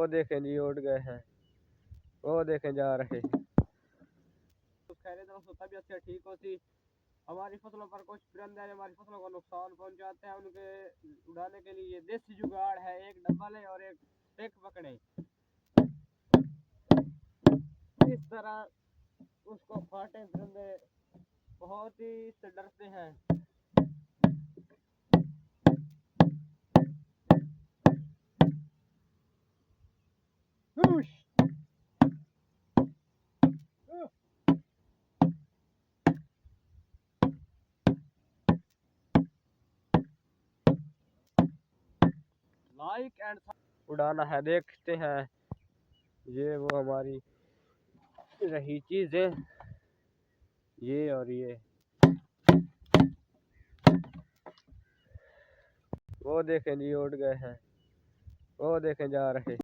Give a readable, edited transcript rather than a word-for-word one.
देखें जी उड़ गए हैं, वो देखें जा रहे हैं। तबीयत से ठीक होती, हमारी फसलों पर कुछ परिंदे हमारी फसलों को नुकसान पहुंचाते हैं। उनके उड़ाने के लिए देसी जुगाड़ है, एक डब्बा ले और एक टेक पकड़े, इस तरह उसको फाटे परिंदे बहुत ही इससे डरते हैं। लाइक एंड उड़ाना है, देखते हैं। ये वो हमारी रही चीजें, ये और ये, वो देखें जी उड़ गए हैं, वो देखें जा रहे।